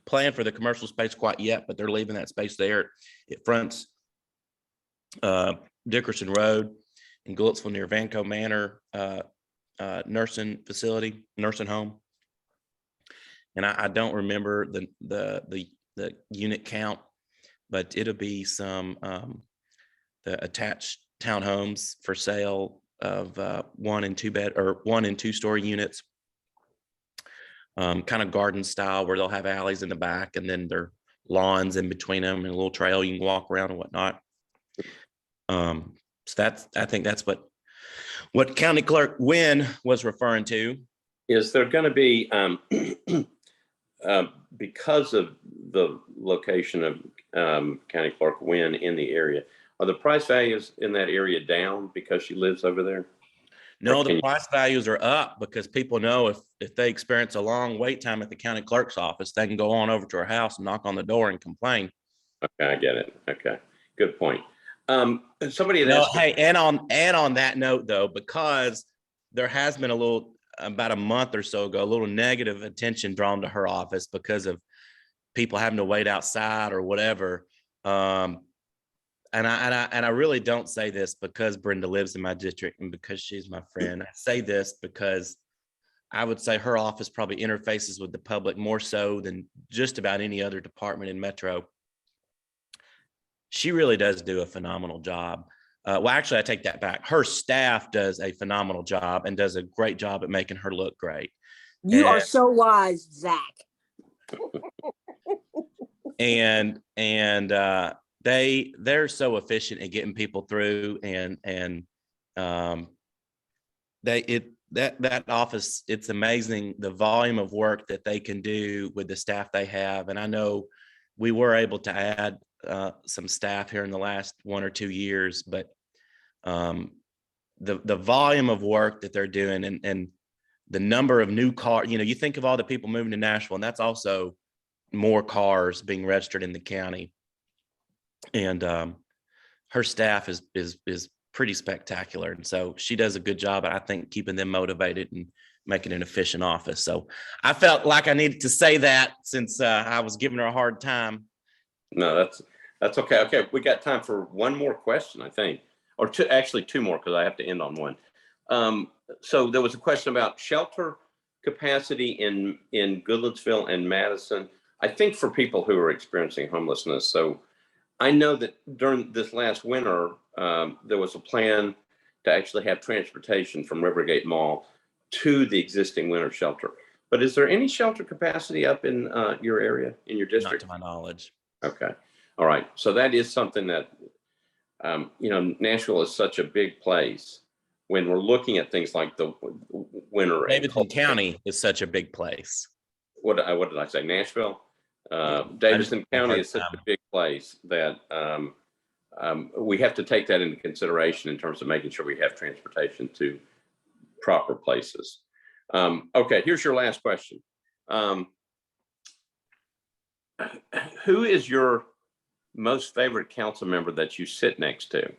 planned for the commercial space quite yet, but they're leaving that space there. It fronts Dickerson Road. in Goodlettsville near Vanco Manor nursing home. And I don't remember the unit count, but it'll be some the attached townhomes for sale of 1 and 2 bed or 1 and 2 story units, kind of garden style, where they'll have alleys in the back and then their lawns in between them and a little trail you can walk around and whatnot. So I think that's what County Clerk Nguyen was referring to. Is there going to be, because of the location of County Clerk Nguyen in the area, are the price values in that area down because she lives over there? No, the price values are up because people know if they experience a long wait time at the county clerk's office, they can go on over to her house and knock on the door and complain. Okay, I get it. Okay, good point. Somebody had asked. Hey, and on that note though, because there has been about a month or so ago, a little negative attention drawn to her office because of people having to wait outside or whatever. And I really don't say this because Brenda lives in my district and because she's my friend. I say this because I would say her office probably interfaces with the public more so than just about any other department in Metro. She really does do a phenomenal job. Well, actually, I take that back. Her staff does a phenomenal job and does a great job at making her look great. You are so wise, Zach. And they're so efficient at getting people through, and that office, it's amazing the volume of work that they can do with the staff they have. And I know we were able to add some staff here in the last 1 or 2 years, but the volume of work that they're doing and the number of new cars, you think of all the people moving to Nashville, and that's also more cars being registered in the county. And her staff is pretty spectacular. And so she does a good job, I think, keeping them motivated and making an efficient office. So I felt like I needed to say that since I was giving her a hard time. No, that's okay. Okay, we got time for one more question, I think, or two more, because I have to end on one. So there was a question about shelter capacity in Goodlettsville and Madison, I think, for people who are experiencing homelessness. So I know that during this last winter, there was a plan to actually have transportation from Rivergate Mall to the existing winter shelter. But is there any shelter capacity up in your area, in your district? Not to my knowledge. Okay. All right. So that is something that, Nashville is such a big place. When we're looking at things like the winter. Davidson County is such a big place. What did I say? Nashville? Davidson County is such a big place that we have to take that into consideration in terms of making sure we have transportation to proper places. Okay, here's your last question. Who is your most favorite council member that you sit next to?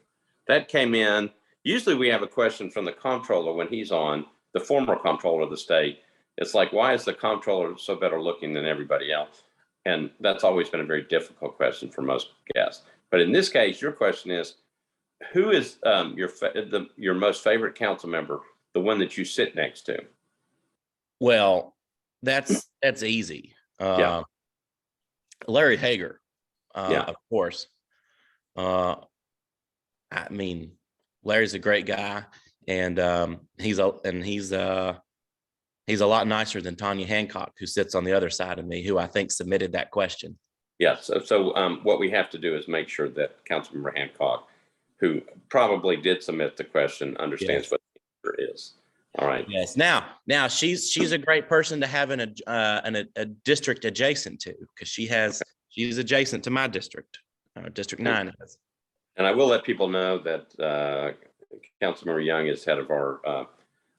That came in. Usually we have a question from the comptroller when he's on, the former comptroller of the state. It's like, why is the comptroller so better looking than everybody else? And that's always been a very difficult question for most guests. But in this case, your question is, who is your most favorite council member, the one that you sit next to? Well, that's easy. Yeah. Larry Hager, Yeah. Of course. I mean, Larry's a great guy, and he's a lot nicer than Tanya Hancock, who sits on the other side of me, who I think submitted that question. Yes. So what we have to do is make sure that Councilmember Hancock, who probably did submit the question, understands what the answer is. All right. Yes. Now she's a great person to have in a district adjacent to, because she's adjacent to my district, District 9 is. And I will let people know that Councilmember Young is head of our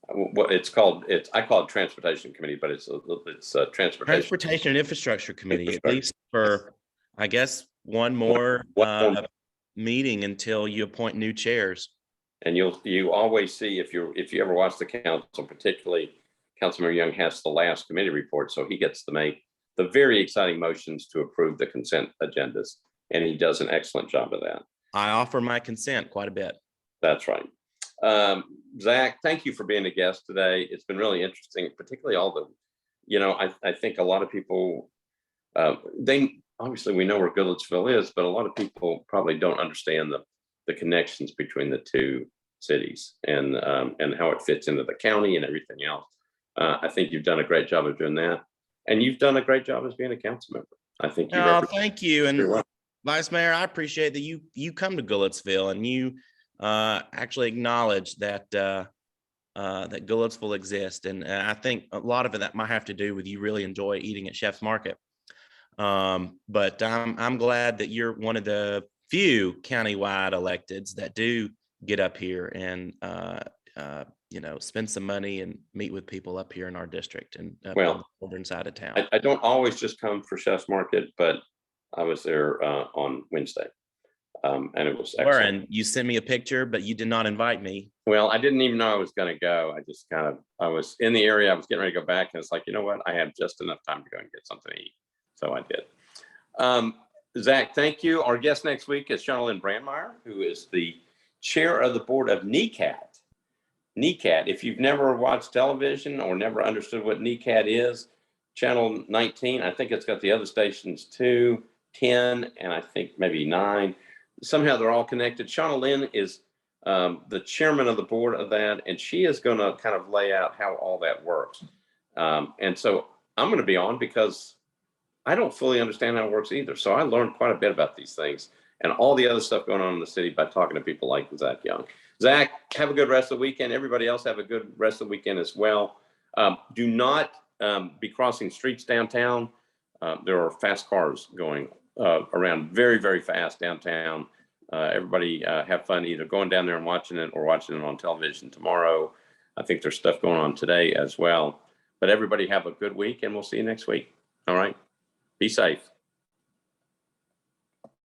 what it's called. I call it Transportation Committee, but it's Transportation and Infrastructure Committee, at least for, I guess, one more meeting until you appoint new chairs. And you always see, if you ever watch the council, particularly Councilmember Young has the last committee report, so he gets to make the very exciting motions to approve the consent agendas, and he does an excellent job of that. I offer my consent quite a bit. That's right. Zach, thank you for being a guest today. It's been really interesting, particularly all the, I think a lot of people, they obviously we know where Goodlettsville is, but a lot of people probably don't understand the connections between the two cities and how it fits into the county and everything else. I think you've done a great job of doing that, and you've done a great job as being a council member. I think you. Oh, thank you, and well. Vice Mayor, I appreciate that you come to Goodlettsville and you actually acknowledge that that Goodlettsville exists, and I think a lot of it that might have to do with you really enjoy eating at Chef's Market. But I'm glad that you're one of the few countywide electeds that do get up here and spend some money and meet with people up here in our district and on the northern side of town. I don't always just come for Chef's Market, but I was there on Wednesday, and it was excellent. And you sent me a picture, but you did not invite me. Well, I didn't even know I was going to go. I was in the area. I was getting ready to go back, and it's like, you know what? I have just enough time to go and get something to eat. So I did. Zach, thank you. Our guest next week is Charlene Brandmeier, who is the chair of the board of NECAT. NECAT, if you've never watched television or never understood what NECAT is, Channel 19, I think it's got the other stations too, 10, and I think maybe 9. Somehow they're all connected. Shauna Lynn is the chairman of the board of that, and she is going to kind of lay out how all that works. And so I'm going to be on because I don't fully understand how it works either. So I learned quite a bit about these things and all the other stuff going on in the city by talking to people like Zach Young. Zach, have a good rest of the weekend. Everybody else have a good rest of the weekend as well. Do not be crossing streets downtown. There are fast cars going around very, very fast downtown. Everybody have fun either going down there and watching it or watching it on television tomorrow. I think there's stuff going on today as well. But everybody have a good week, and we'll see you next week. All right. Be safe.